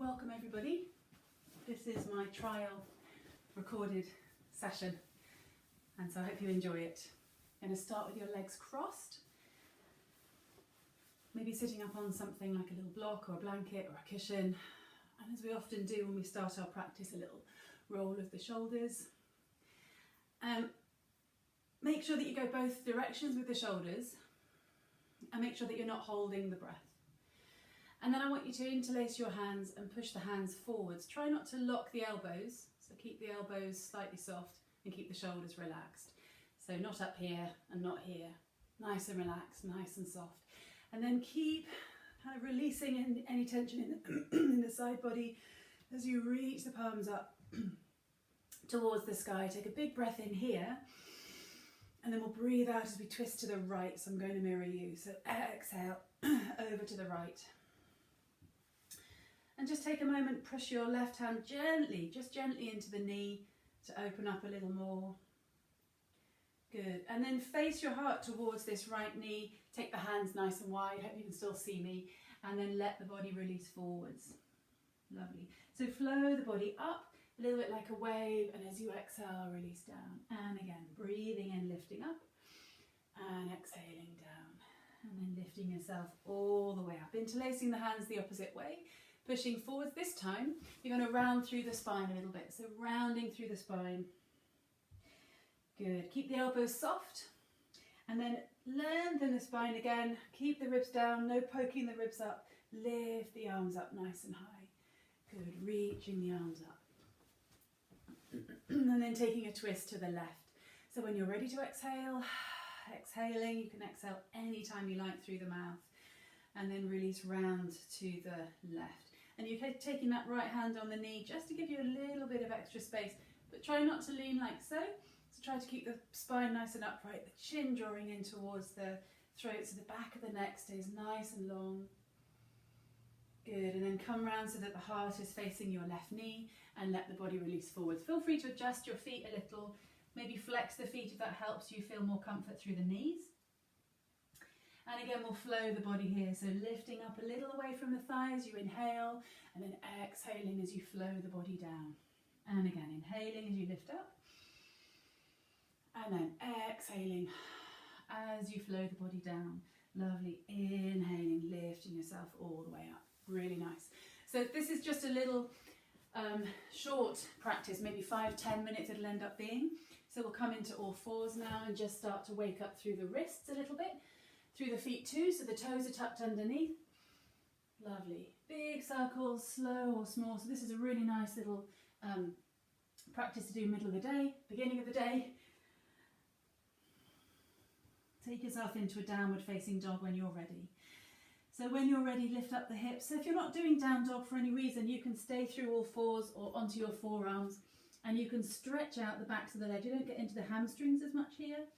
welcome everybody. This is my trial recorded session, and so I hope you enjoy it. I'm going to start with your legs crossed, maybe sitting up on something like a little block or a blanket or a cushion, and as we often do when we start our practice, a little roll of the shoulders. Make sure that you go both directions with the shoulders, and make sure that you're not holding the breath. And then I want you to interlace your hands and push the hands forwards. Try not to lock the elbows, so keep the elbows slightly soft and keep the shoulders relaxed. So not up here and not here. Nice and relaxed, nice and soft. And then keep kind of releasing any tension in the side body as you reach the palms up towards the sky. Take a big breath in here, and then we'll breathe out as we twist to the right. So I'm going to mirror you. So exhale over to the right. And just take a moment, push your left hand gently, just gently into the knee to open up a little more. Good. And then face your heart towards this right knee. Take the hands nice and wide. Hope you can still see me. And then let the body release forwards. Lovely. So flow the body up, a little bit like a wave. And as you exhale, release down. And again, breathing in, lifting up. And exhaling down. And then lifting yourself all the way up. Interlacing the hands the opposite way. Pushing forwards. This time you're going to round through the spine a little bit, so rounding through the spine. Good. Keep the elbows soft, and then lengthen the spine again. Keep the ribs down, no poking the ribs up. Lift the arms up nice and high. Good. Reaching the arms up. And then taking a twist to the left. So when you're ready to exhale, exhaling, you can exhale anytime you like through the mouth, and then release round to the left. And you're taking that right hand on the knee just to give you a little bit of extra space, but try not to lean like so. So try to keep the spine nice and upright, the chin drawing in towards the throat, so the back of the neck stays nice and long. Good. And then come round so that the heart is facing your left knee, and let the body release forwards. Feel free to adjust your feet a little, maybe flex the feet if that helps you feel more comfort through the knees. And again, we'll flow the body here, so lifting up a little away from the thighs, you inhale, and then exhaling as you flow the body down. And again, inhaling as you lift up, and then exhaling as you flow the body down. Lovely. Inhaling, lifting yourself all the way up. Really nice. So this is just a little short practice, maybe 5-10 minutes it'll end up being. So we'll come into all fours now and just start to wake up through the wrists a little bit. Through the feet too, so the toes are tucked underneath. Lovely. Big circles, slow or small. So this is a really nice little practice to do middle of the day, beginning of the day. Take yourself into a downward facing dog when you're ready. So when you're ready, lift up the hips. So if you're not doing down dog for any reason, you can stay through all fours or onto your forearms, and you can stretch out the backs of the legs. You don't get into the hamstrings as much here,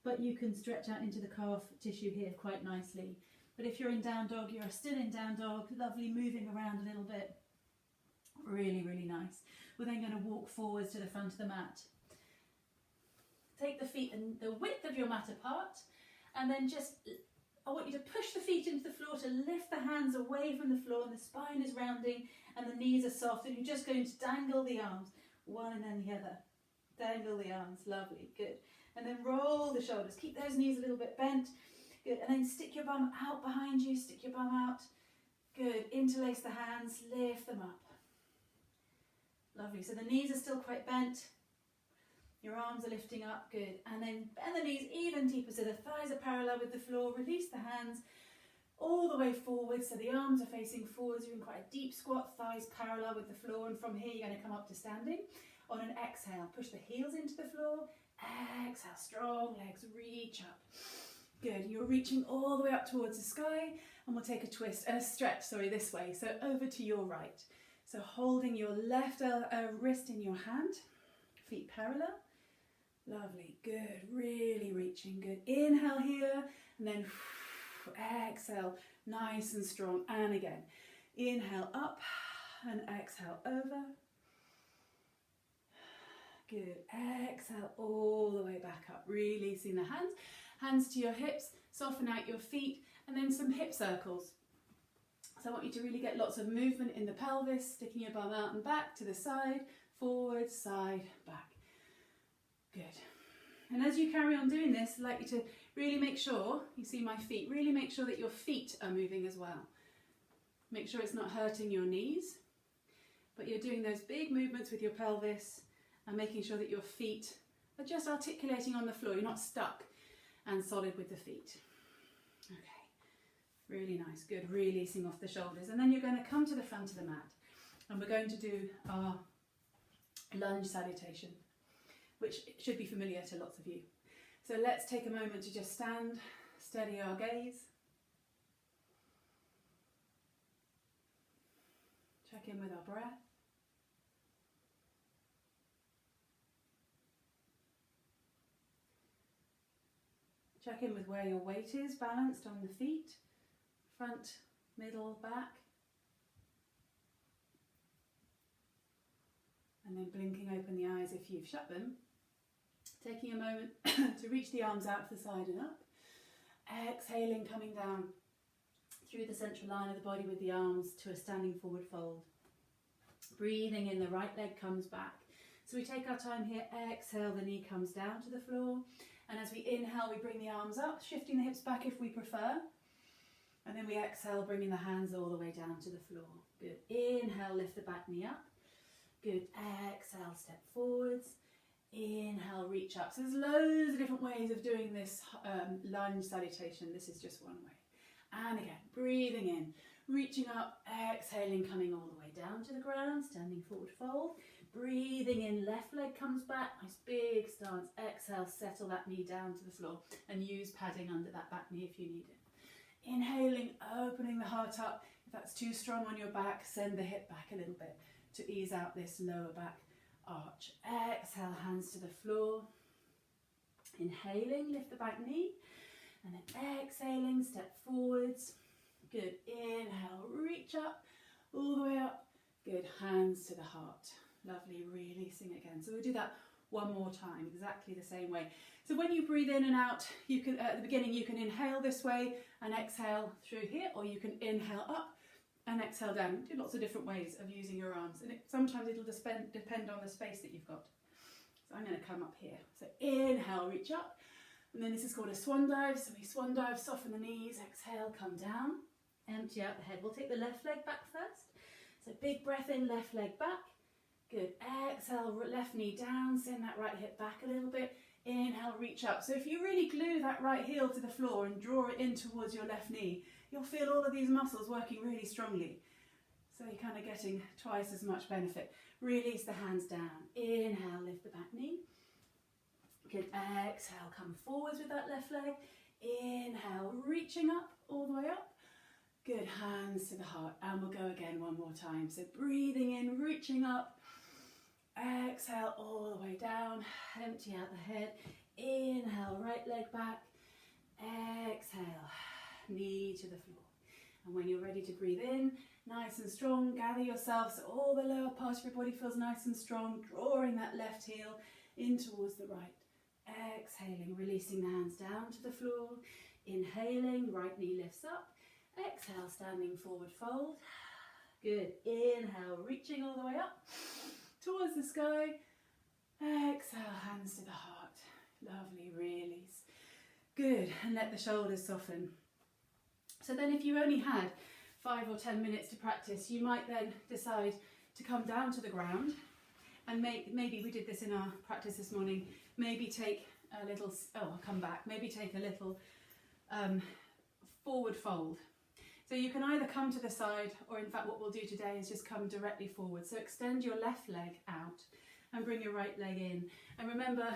but you can stretch out into the calf tissue here quite nicely. But if you're in down dog, you're still in down dog. Lovely, moving around a little bit. Really, really nice. We're then going to walk forwards to the front of the mat. Take the feet and the width of your mat apart, and then I want you to push the feet into the floor to lift the hands away from the floor, and the spine is rounding and the knees are soft, and you're just going to dangle the arms, one and then the other. Dangle the arms. Lovely, good. And then roll the shoulders. Keep those knees a little bit bent. Good. And then stick your bum out behind you. Stick your bum out. Good. Interlace the hands. Lift them up. Lovely. So the knees are still quite bent. Your arms are lifting up. Good. And then bend the knees even deeper so the thighs are parallel with the floor. Release the hands all the way forward so the arms are facing forwards. You're in quite a deep squat. Thighs parallel with the floor. And from here you're going to come up to standing. On an exhale, push the heels into the floor. Exhale, strong legs, reach up. Good, you're reaching all the way up towards the sky, and we'll take a twist and a stretch, this way. So over to your right. So holding your left wrist in your hand, feet parallel. Lovely, good, really reaching, good. Inhale here, and then exhale, nice and strong. And again, inhale up, and exhale over. Good. Exhale all the way back up, releasing the hands to your hips, soften out your feet, and then some hip circles. So I want you to really get lots of movement in the pelvis, sticking your bum out and back to the side, forward, side, back. Good. And as you carry on doing this, I'd like you to really make sure, you see my feet, really make sure that your feet are moving as well. Make sure it's not hurting your knees, but you're doing those big movements with your pelvis and making sure that your feet are just articulating on the floor. You're not stuck and solid with the feet. Okay. Really nice, good, releasing off the shoulders. And then you're going to come to the front of the mat and we're going to do our lunge salutation, which should be familiar to lots of you. So let's take a moment to just stand, steady our gaze. Check in with our breath. Check in with where your weight is, balanced on the feet. Front, middle, back. And then blinking open the eyes if you've shut them. Taking a moment to reach the arms out to the side and up. Exhaling, coming down through the central line of the body with the arms to a standing forward fold. Breathing in, the right leg comes back. So we take our time here, exhale, the knee comes down to the floor. And as we inhale, we bring the arms up, shifting the hips back if we prefer. And then we exhale, bringing the hands all the way down to the floor. Good. Inhale, lift the back knee up. Good. Exhale, step forwards. Inhale, reach up. So there's loads of different ways of doing this lunge salutation. This is just one way. And again, breathing in, reaching up, exhaling, coming all the way down to the ground, standing forward fold. Breathing in, left leg comes back, nice big stance. Exhale, settle that knee down to the floor and use padding under that back knee if you need it. Inhaling, opening the heart up. If that's too strong on your back, send the hip back a little bit to ease out this lower back arch. Exhale, hands to the floor. Inhaling, lift the back knee. And then exhaling, step forwards. Good. Inhale, reach up, all the way up. Good. Hands to the heart. Lovely. Releasing again. So we'll do that one more time, exactly the same way. So when you breathe in and out, you can at the beginning you can inhale this way and exhale through here, or you can inhale up and exhale down. Do lots of different ways of using your arms, and sometimes it'll depend on the space that you've got. So I'm going to come up here. So inhale, reach up, and then this is called a swan dive. So we swan dive, soften the knees, exhale, come down, empty out the head. We'll take the left leg back first. So big breath in, left leg back. Good. Exhale, left knee down, send that right hip back a little bit. Inhale, reach up. So if you really glue that right heel to the floor and draw it in towards your left knee, you'll feel all of these muscles working really strongly. So you're kind of getting twice as much benefit. Release the hands down. Inhale, lift the back knee. Good. Exhale, come forwards with that left leg. Inhale, reaching up, all the way up. Good. Hands to the heart. And we'll go again one more time. So breathing in, reaching up. Exhale all the way down, empty out the head. Inhale, right leg back. Exhale, knee to the floor. And when you're ready to breathe in, nice and strong, gather yourself so all the lower part of your body feels nice and strong, drawing that left heel in towards the right. Exhaling, releasing the hands down to the floor. Inhaling, right knee lifts up. Exhale, standing forward fold. Good. Inhale, reaching all the way up towards the sky. Exhale, hands to the heart. Lovely, release. Good, and let the shoulders soften. So then if you only had 5 or 10 minutes to practice, you might then decide to come down to the ground and maybe we did this in our practice this morning, maybe take a little, I'll come back, maybe take a little forward fold. So you can either come to the side, or in fact what we'll do today is just come directly forward. So extend your left leg out and bring your right leg in. And remember,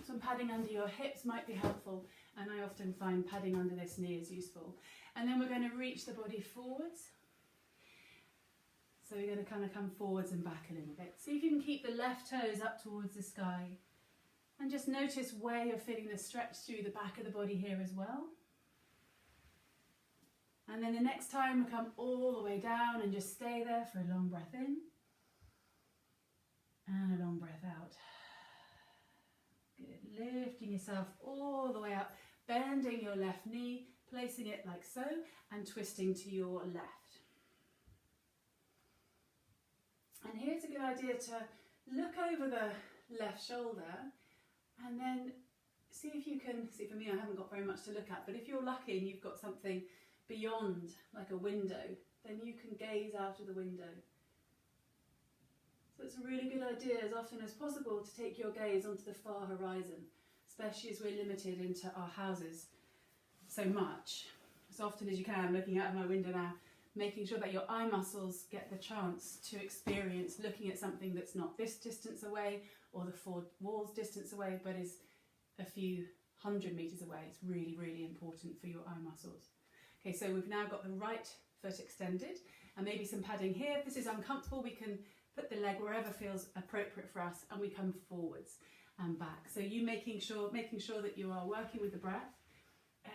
some padding under your hips might be helpful, and I often find padding under this knee is useful. And then we're going to reach the body forwards. So we're going to kind of come forwards and back a little bit. See if you can keep the left toes up towards the sky. And just notice where you're feeling the stretch through the back of the body here as well. And then the next time we come all the way down and just stay there for a long breath in and a long breath out. Good. Lifting yourself all the way up, bending your left knee, placing it like so, and twisting to your left. And here it's a good idea to look over the left shoulder and then see if you can, see, for me I haven't got very much to look at, but if you're lucky and you've got something beyond, like a window, then you can gaze out of the window. So it's a really good idea as often as possible to take your gaze onto the far horizon, especially as we're limited into our houses so much. As often as you can, looking out of my window now, making sure that your eye muscles get the chance to experience looking at something that's not this distance away or the 4 walls distance away, but is a few 100 metres away. It's really, really important for your eye muscles. Okay, so we've now got the right foot extended and maybe some padding here. If this is uncomfortable, we can put the leg wherever feels appropriate for us, and we come forwards and back. So you making sure that you are working with the breath,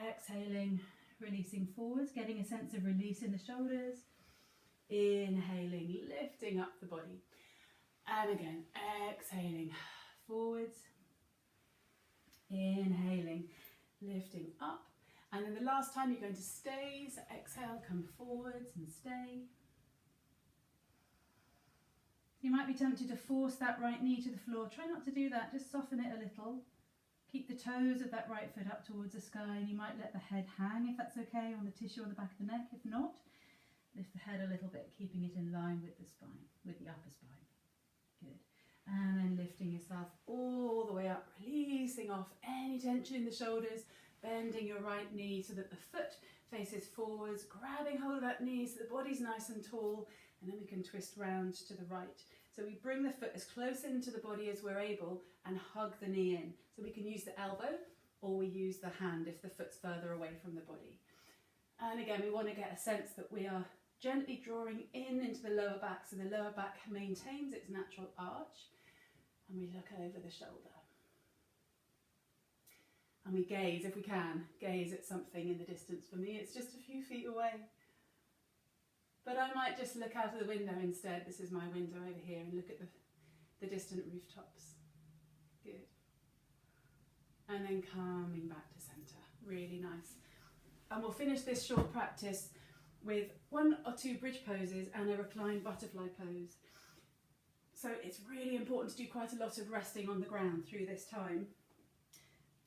exhaling, releasing forwards, getting a sense of release in the shoulders, inhaling, lifting up the body, and again, exhaling, forwards, inhaling, lifting up, and then the last time you're going to stay, so exhale, come forwards and stay. You might be tempted to force that right knee to the floor. Try not to do that, just soften it a little. Keep the toes of that right foot up towards the sky, and you might let the head hang if that's okay on the tissue on the back of the neck. If not, lift the head a little bit, keeping it in line with the spine, with the upper spine. Good. And then lifting yourself all the way up, releasing off any tension in the shoulders, bending your right knee so that the foot faces forwards, grabbing hold of that knee so the body's nice and tall, and then we can twist round to the right. So we bring the foot as close into the body as we're able and hug the knee in. So we can use the elbow or we use the hand if the foot's further away from the body. And again, we want to get a sense that we are gently drawing in into the lower back, so the lower back maintains its natural arch, and we look over the shoulder. And we gaze, if we can, gaze at something in the distance. For me, it's just a few feet away. But I might just look out of the window instead. This is my window over here, and look at the distant rooftops. Good. And then coming back to centre. Really nice. And we'll finish this short practice with 1 or 2 bridge poses and a reclined butterfly pose. So it's really important to do quite a lot of resting on the ground through this time.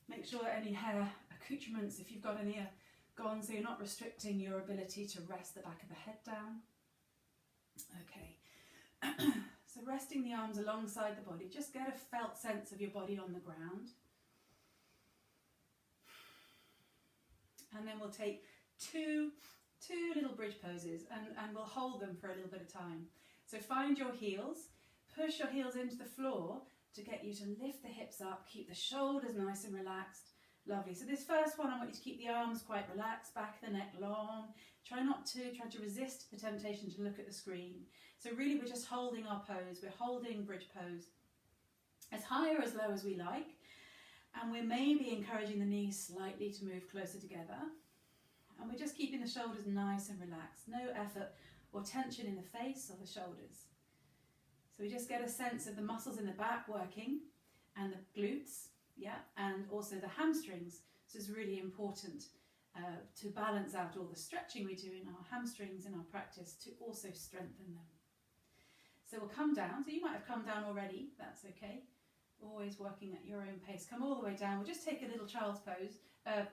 Make sure that any hair accoutrements, if you've got any, are gone, so you're not restricting your ability to rest the back of the head down. Okay, so resting the arms alongside the body, just get a felt sense of your body on the ground. And then we'll take two little bridge poses and we'll hold them for a little bit of time. So find your heels, push your heels into the floor to get you to lift the hips up, keep the shoulders nice and relaxed. Lovely. So this first one, I want you to keep the arms quite relaxed, back of the neck long. Try to resist the temptation to look at the screen. So really we're just holding our pose. We're holding bridge pose as high or as low as we like. And we're maybe encouraging the knees slightly to move closer together. And we're just keeping the shoulders nice and relaxed. No effort or tension in the face or the shoulders. So we just get a sense of the muscles in the back working and the glutes. Yeah, and also the hamstrings. So it's really important to balance out all the stretching we do in our hamstrings in our practice to also strengthen them. So we'll come down. So you might have come down already. That's okay. Always working at your own pace. Come all the way down. We'll just take a little child's pose. A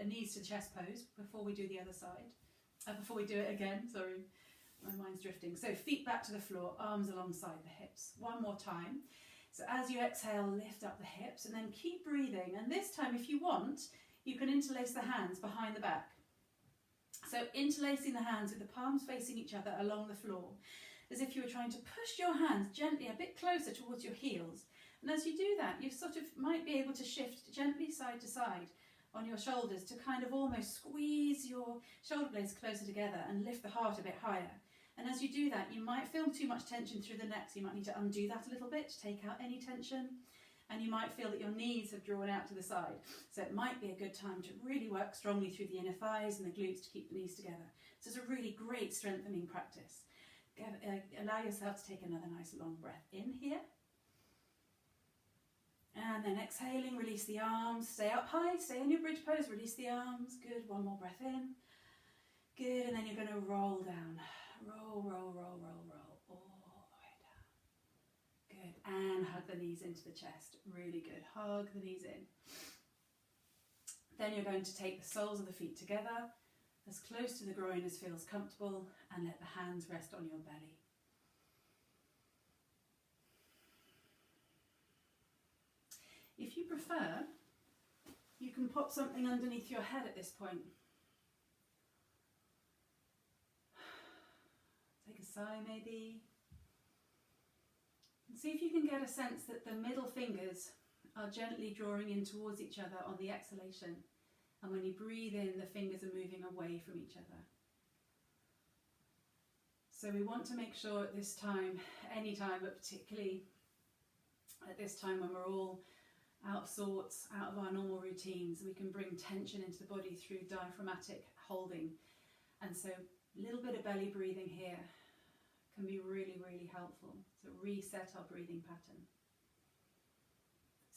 knees to chest pose before we do the other side. Before we do it again. Sorry, my mind's drifting. So feet back to the floor, arms alongside the hips. One more time. So as you exhale, lift up the hips and then keep breathing. And this time, if you want, you can interlace the hands behind the back. So interlacing the hands with the palms facing each other along the floor, as if you were trying to push your hands gently a bit closer towards your heels. And as you do that, you sort of might be able to shift gently side to side on your shoulders to kind of almost squeeze your shoulder blades closer together and lift the heart a bit higher. And as you do that, you might feel too much tension through the neck, so you might need to undo that a little bit to take out any tension. And you might feel that your knees have drawn out to the side. So it might be a good time to really work strongly through the inner thighs and the glutes to keep the knees together. So it's a really great strengthening practice. Allow yourself to take another nice long breath in here. And then exhaling, release the arms. Stay up high, stay in your bridge pose, release the arms. Good, one more breath in. Good, and then you're going to roll down. Roll, roll, roll, roll, roll, all the way then hug the knees into the chest. Really good. Hug the knees in. Then you're going to take the soles of the feet together, as close to the groin as feels comfortable, and let the hands rest on your belly. If you prefer, you can pop something underneath your head at this point. Take a sigh maybe. And see if you can get a sense that the middle fingers are gently drawing in towards each other on the exhalation. And when you breathe in, the fingers are moving away from each other. So we want to make sure at this time, any time, but particularly at this time when we're all out of sorts, out of our normal routines, we can bring tension into the body through diaphragmatic holding. And so a little bit of belly breathing here can be really, really helpful. So reset our breathing pattern.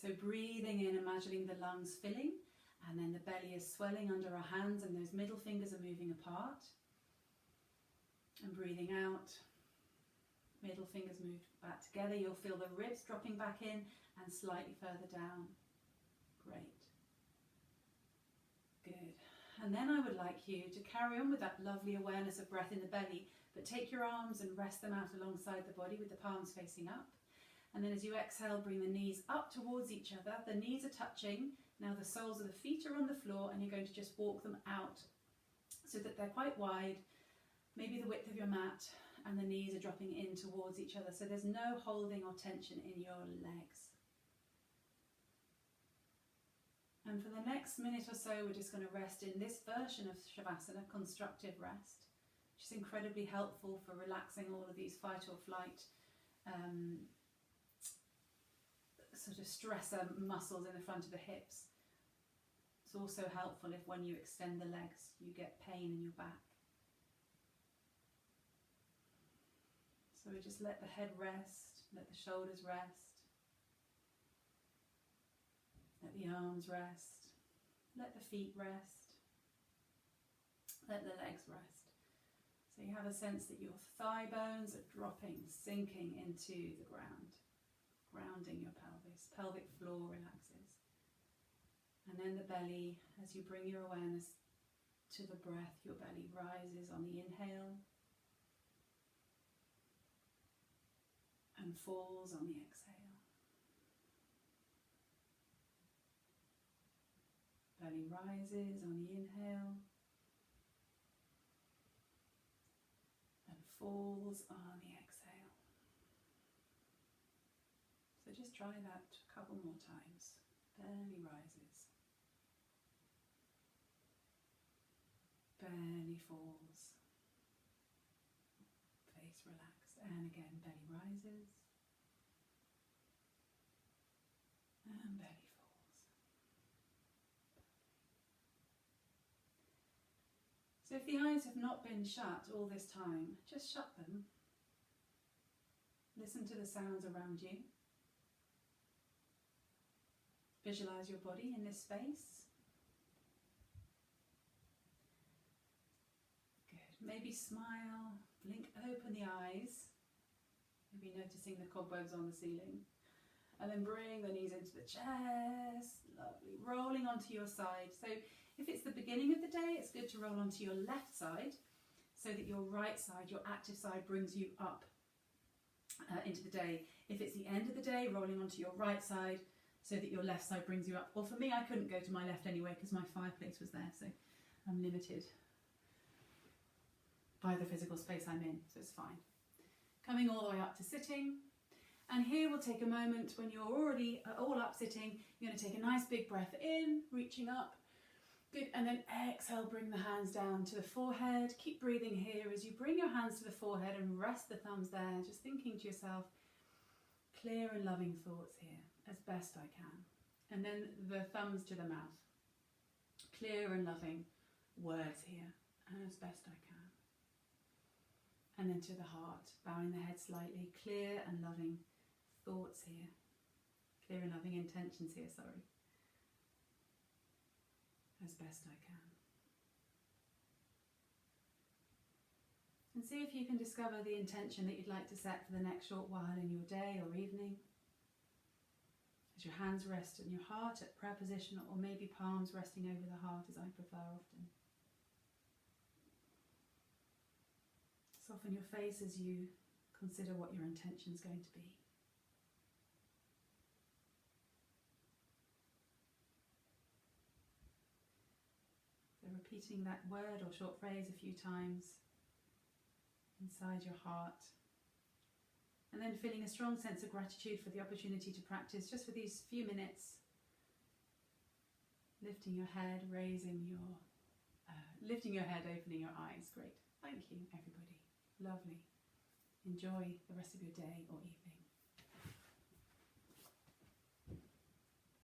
So breathing in, imagining the lungs filling, and then the belly is swelling under our hands and those middle fingers are moving apart. And breathing out, middle fingers move back together. You'll feel the ribs dropping back in and slightly further down. Great. Good. And then I would like you to carry on with that lovely awareness of breath in the belly, but take your arms and rest them out alongside the body with the palms facing up. And then as you exhale, bring the knees up towards each other. The knees are touching. Now the soles of the feet are on the floor, and you're going to just walk them out so that they're quite wide, maybe the width of your mat, and the knees are dropping in towards each other. So there's no holding or tension in your legs. And for the next minute or so, we're just going to rest in this version of Shavasana, constructive rest, which is incredibly helpful for relaxing all of these fight or flight sort of stressor muscles in the front of the hips. It's also helpful if when you extend the legs, you get pain in your back. So we just let the head rest, let the shoulders rest, let the arms rest, let the feet rest, let the legs rest. So you have a sense that your thigh bones are dropping, sinking into the ground, grounding your pelvis. Pelvic floor relaxes. And then the belly, as you bring your awareness to the breath, your belly rises on the inhale and falls on the exhale. Belly rises on the inhale and falls on the exhale. So just try that a couple more times. Belly rises. Belly falls. Face relaxed. And again, belly rises. And belly falls. So if the eyes have not been shut all this time, just shut them. Listen to the sounds around you. Visualize your body in this space. Good. Maybe smile, blink open the eyes. Maybe noticing the cobwebs on the ceiling. And then bring the knees into the chest. Lovely. Rolling onto your side. So if it's the beginning of the day, it's good to roll onto your left side so that your right side, your active side, brings you up into the day. If it's the end of the day, rolling onto your right side so that your left side brings you up. Or for me, I couldn't go to my left anyway because my fireplace was there, so I'm limited by the physical space I'm in, so it's fine. Coming all the way up to sitting. And here we'll take a moment when you're already all up sitting. You're going to take a nice big breath in, reaching up. Good, and then exhale, bring the hands down to the forehead. Keep breathing here as you bring your hands to the forehead and rest the thumbs there, just thinking to yourself, clear and loving thoughts here, as best I can. And then the thumbs to the mouth. Clear and loving words here, as best I can. And then to the heart, bowing the head slightly, clear and loving thoughts here. Clear and loving intentions here, sorry. As best I can. And see if you can discover the intention that you'd like to set for the next short while in your day or evening. Let your hands rest on your heart at prayer position, or maybe palms resting over the heart, as I prefer often. Soften your face as you consider what your intention is going to be. So repeating that word or short phrase a few times inside your heart. And then feeling a strong sense of gratitude for the opportunity to practice just for these few minutes. Lifting your head, lifting your head, opening your eyes. Great. Thank you, everybody. Lovely. Enjoy the rest of your day or evening.